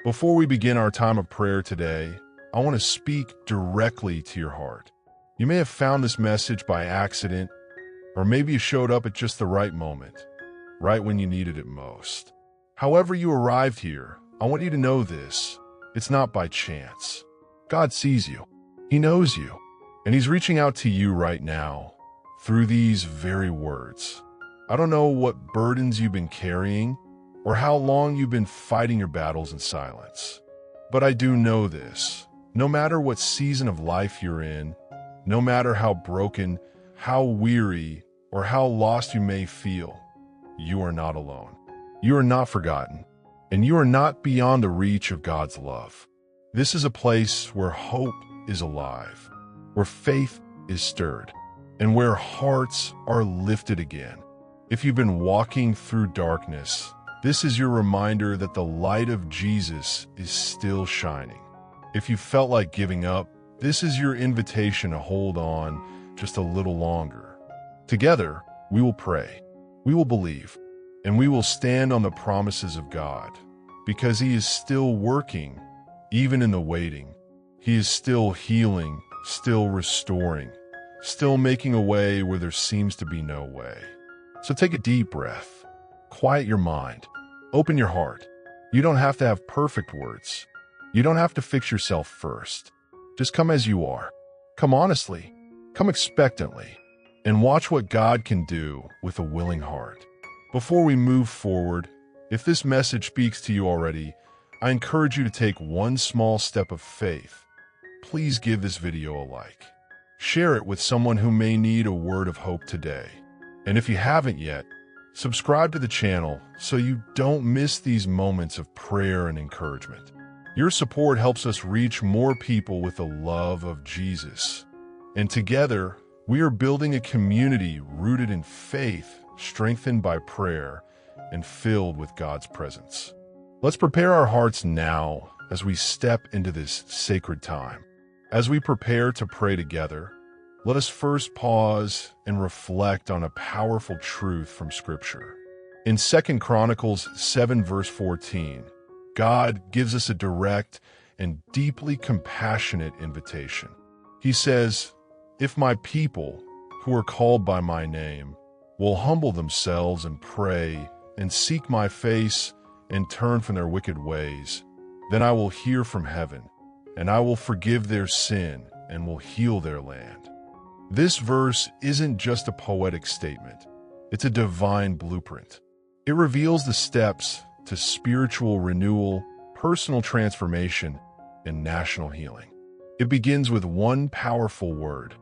Before we begin our time of prayer today, I want to speak directly to your heart. You may have found this message by accident, or maybe you showed up at just the right moment, right when you needed it most. However you arrived here, I want you to know this. It's not by chance. God sees you. He knows you. And He's reaching out to you right now through these very words. I don't know what burdens you've been carrying or how long you've been fighting your battles in silence. But I do know this. No matter what season of life you're in, no matter how broken, how weary, or how lost you may feel, you are not alone. You are not forgotten, and you are not beyond the reach of God's love. This is a place where hope is alive, where faith is stirred, and where hearts are lifted again. If you've been walking through darkness, this is your reminder that the light of Jesus is still shining. If you felt like giving up, this is your invitation to hold on just a little longer. Together, we will pray, we will believe, and we will stand on the promises of God, because He is still working, even in the waiting. He is still healing, still restoring, still making a way where there seems to be no way. So take a deep breath, quiet your mind, open your heart. You don't have to have perfect words. You don't have to fix yourself first. Just come as you are. Come honestly, come expectantly, and watch what God can do with a willing heart. Before we move forward, if this message speaks to you already, I encourage you to take one small step of faith. Please give this video a like. Share it with someone who may need a word of hope today. And if you haven't yet, subscribe to the channel so you don't miss these moments of prayer and encouragement. Your support helps us reach more people with the love of Jesus. And together, we are building a community rooted in faith, strengthened by prayer, and filled with God's presence. Let's prepare our hearts now as we step into this sacred time. As we prepare to pray together, let us first pause and reflect on a powerful truth from Scripture. In 2 Chronicles 7 verse 14, God gives us a direct and deeply compassionate invitation. He says, "If my people, who are called by my name, will humble themselves and pray and seek my face and turn from their wicked ways, then I will hear from heaven, and I will forgive their sin and will heal their land." This verse isn't just a poetic statement. It's a divine blueprint. It reveals the steps to spiritual renewal, personal transformation, and national healing. It begins with one powerful word: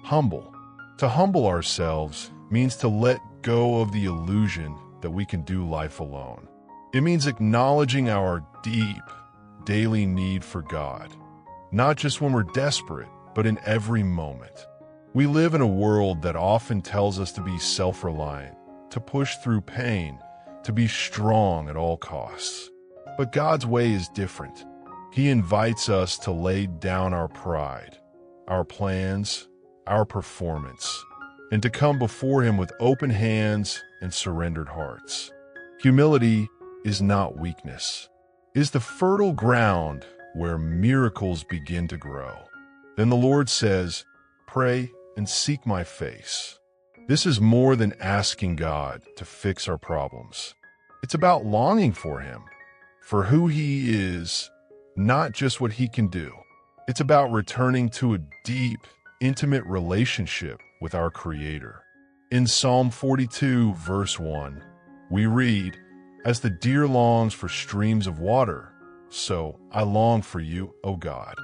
humble. To humble ourselves means to let go of the illusion that we can do life alone. It means acknowledging our deep, daily need for God, not just when we're desperate, but in every moment. We live in a world that often tells us to be self-reliant, to push through pain, to be strong at all costs. But God's way is different. He invites us to lay down our pride, our plans, our performance, and to come before Him with open hands and surrendered hearts. Humility is not weakness. It is the fertile ground where miracles begin to grow. Then the Lord says, "Pray and seek my face." This is more than asking God to fix our problems. It's about longing for Him, for who He is, not just what He can do. It's about returning to a deep, intimate relationship with our Creator. In Psalm 42, verse 1, we read, "As the deer longs for streams of water, so I long for you, O God."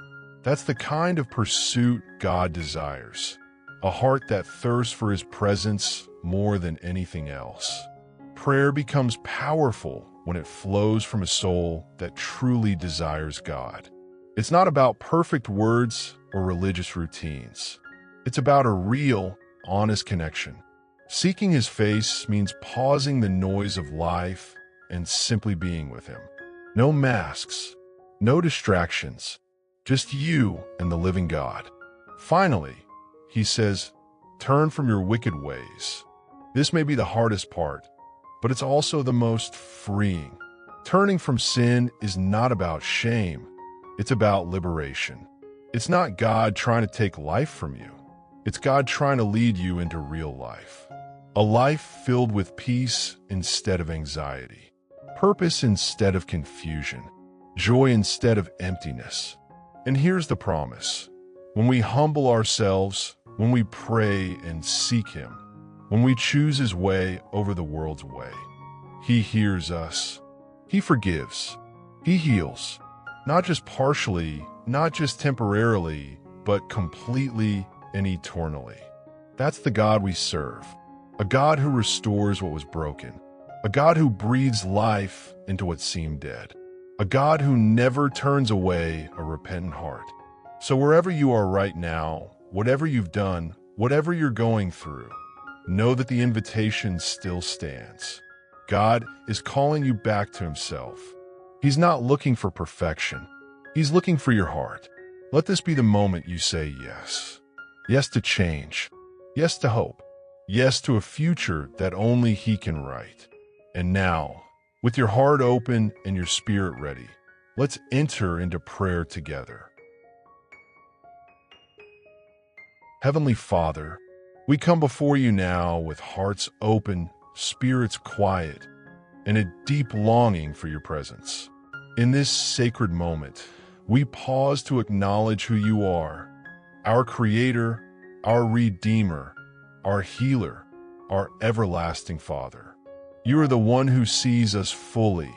That's the kind of pursuit God desires. A heart that thirsts for His presence more than anything else. Prayer becomes powerful when it flows from a soul that truly desires God. It's not about perfect words or religious routines. It's about a real, honest connection. Seeking His face means pausing the noise of life and simply being with Him. No masks, no distractions, just you and the living God. Finally, He says, "Turn from your wicked ways." This may be the hardest part, but it's also the most freeing. Turning from sin is not about shame. It's about liberation. It's not God trying to take life from you. It's God trying to lead you into real life. A life filled with peace instead of anxiety, purpose instead of confusion, joy instead of emptiness. And here's the promise. When we humble ourselves, when we pray and seek Him, when we choose His way over the world's way, He hears us. He forgives. He heals. Not just partially, not just temporarily, but completely and eternally. That's the God we serve. A God who restores what was broken. A God who breathes life into what seemed dead. A God who never turns away a repentant heart. So wherever you are right now, whatever you've done, whatever you're going through, know that the invitation still stands. God is calling you back to Himself. He's not looking for perfection. He's looking for your heart. Let this be the moment you say yes. Yes to change. Yes to hope. Yes to a future that only He can write. And now, with your heart open and your spirit ready, let's enter into prayer together. Heavenly Father, we come before you now with hearts open, spirits quiet, and a deep longing for your presence. In this sacred moment, we pause to acknowledge who you are, our Creator, our Redeemer, our Healer, our everlasting Father. You are the one who sees us fully,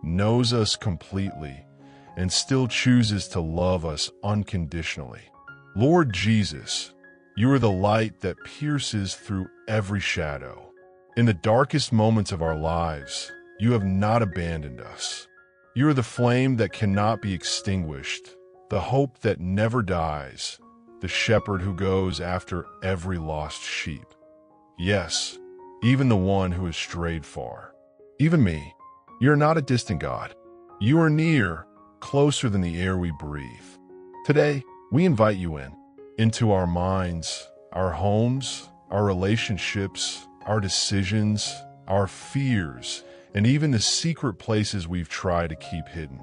knows us completely, and still chooses to love us unconditionally. Lord Jesus, you are the light that pierces through every shadow. In the darkest moments of our lives, you have not abandoned us. You are the flame that cannot be extinguished, the hope that never dies, the shepherd who goes after every lost sheep. Yes, even the one who has strayed far. Even me. You are not a distant God. You are near, closer than the air we breathe. Today, we invite you into our minds, our homes, our relationships, our decisions, our fears, and even the secret places we've tried to keep hidden.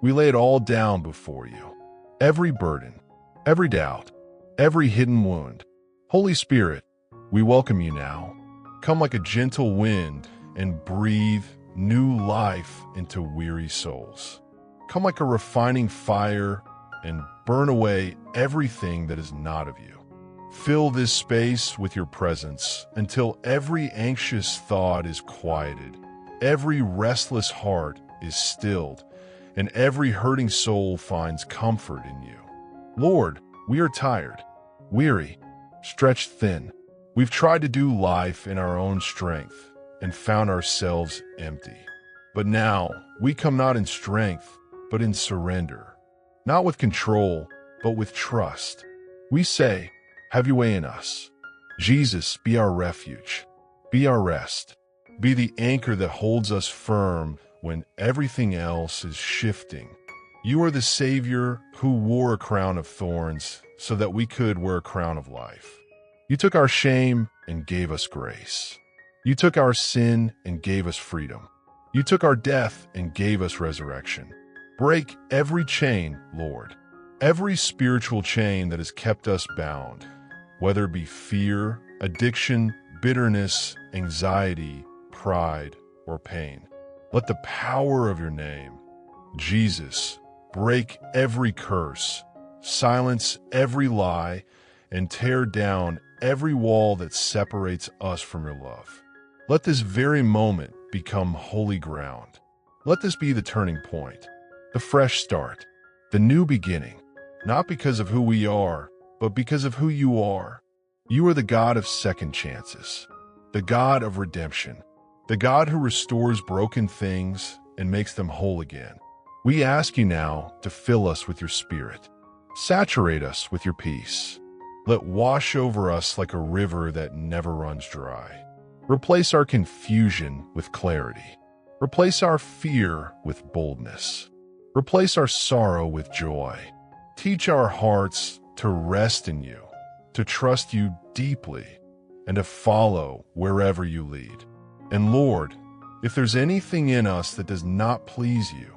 We lay it all down before you. Every burden, every doubt, every hidden wound. Holy Spirit, we welcome you now. Come like a gentle wind and breathe new life into weary souls. Come like a refining fire and burn away everything that is not of you. Fill this space with your presence until every anxious thought is quieted, every restless heart is stilled, and every hurting soul finds comfort in you. Lord, we are tired, weary, stretched thin. We've tried to do life in our own strength and found ourselves empty. But now we come not in strength, but in surrender, not with control, but with trust. We say, have your way in us. Jesus, be our refuge, be our rest, be the anchor that holds us firm when everything else is shifting. You are the Savior who wore a crown of thorns so that we could wear a crown of life. You took our shame and gave us grace. You took our sin and gave us freedom. You took our death and gave us resurrection. Break every chain, Lord, every spiritual chain that has kept us bound, whether it be fear, addiction, bitterness, anxiety, pride, or pain. Let the power of your name, Jesus, break every curse, silence every lie, and tear down every wall that separates us from your love. Let this very moment become holy ground. Let this be the turning point, the fresh start, the new beginning, not because of who we are, but because of who you are. You are the God of second chances, the God of redemption, the God who restores broken things and makes them whole again. We ask you now to fill us with your Spirit. Saturate us with your peace. Let wash over us like a river that never runs dry. Replace our confusion with clarity. Replace our fear with boldness. Replace our sorrow with joy. Teach our hearts to rest in you, to trust you deeply, and to follow wherever you lead. And Lord, If there's anything in us that does not please you,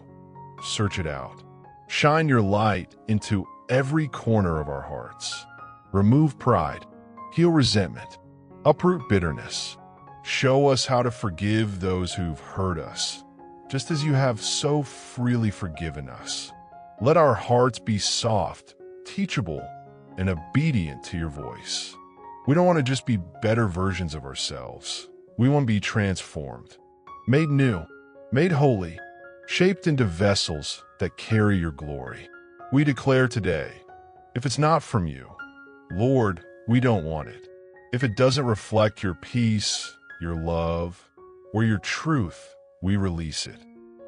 search it out. Shine your light into every corner of our hearts. Remove pride, heal resentment, uproot bitterness. Show us how to forgive those who've hurt us, just as you have so freely forgiven us. Let our hearts be soft, teachable, and obedient to your voice. We don't want to just be better versions of ourselves. We want to be transformed, made new, made holy, shaped into vessels that carry your glory. We declare today, if it's not from you, Lord, we don't want it. If it doesn't reflect your peace, your love, or your truth, we release it.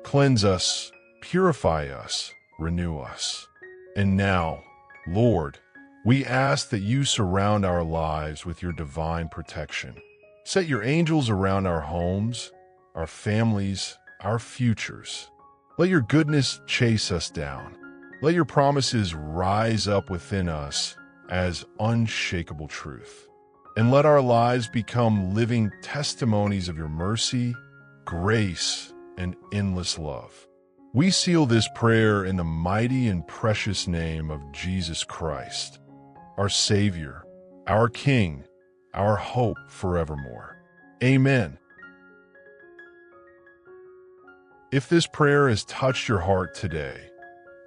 Cleanse us, purify us, renew us. And now, Lord, we ask that you surround our lives with your divine protection. Set your angels around our homes, our families, our futures. Let your goodness chase us down. Let your promises rise up within us as unshakable truth. And let our lives become living testimonies of your mercy, grace, and endless love. We seal this prayer in the mighty and precious name of Jesus Christ, our Savior, our King, our hope forevermore. Amen. If this prayer has touched your heart today,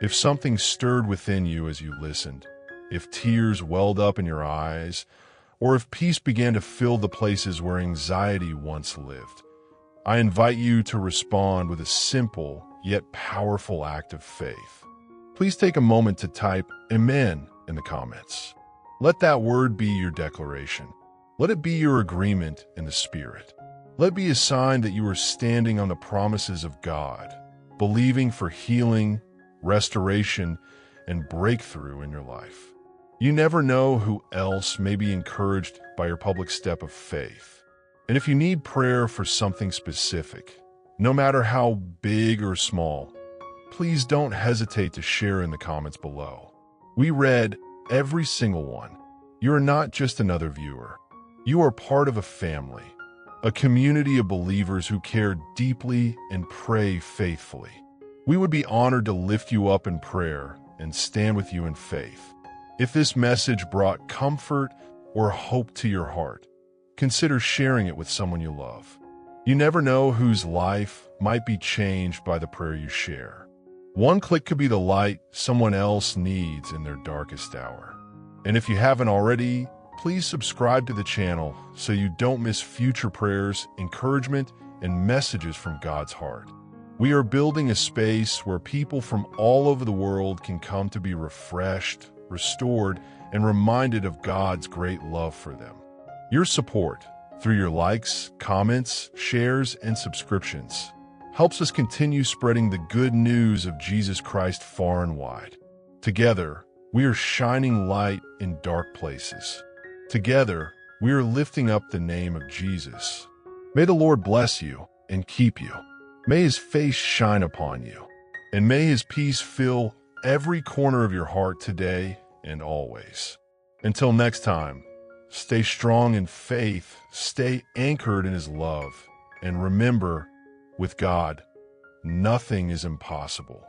if something stirred within you as you listened, if tears welled up in your eyes, or if peace began to fill the places where anxiety once lived, I invite you to respond with a simple yet powerful act of faith. Please take a moment to type Amen in the comments. Let that word be your declaration. Let it be your agreement in the Spirit. Let it be a sign that you are standing on the promises of God, believing for healing, restoration, and breakthrough in your life. You never know who else may be encouraged by your public step of faith. And if you need prayer for something specific, no matter how big or small, please don't hesitate to share in the comments below. We read every single one. You are not just another viewer. You are part of a family, a community of believers who care deeply and pray faithfully. We would be honored to lift you up in prayer and stand with you in faith. If this message brought comfort or hope to your heart, consider sharing it with someone you love. You never know whose life might be changed by the prayer you share. One click could be the light someone else needs in their darkest hour. And if you haven't already, please subscribe to the channel so you don't miss future prayers, encouragement, and messages from God's heart. We are building a space where people from all over the world can come to be refreshed, restored, and reminded of God's great love for them. Your support, through your likes, comments, shares, and subscriptions, helps us continue spreading the good news of Jesus Christ far and wide. Together, we are shining light in dark places. Together, we are lifting up the name of Jesus. May the Lord bless you and keep you. May his face shine upon you, and may his peace fill every corner of your heart today and always. Until next time, stay strong in faith, stay anchored in his love, and remember, with God, nothing is impossible.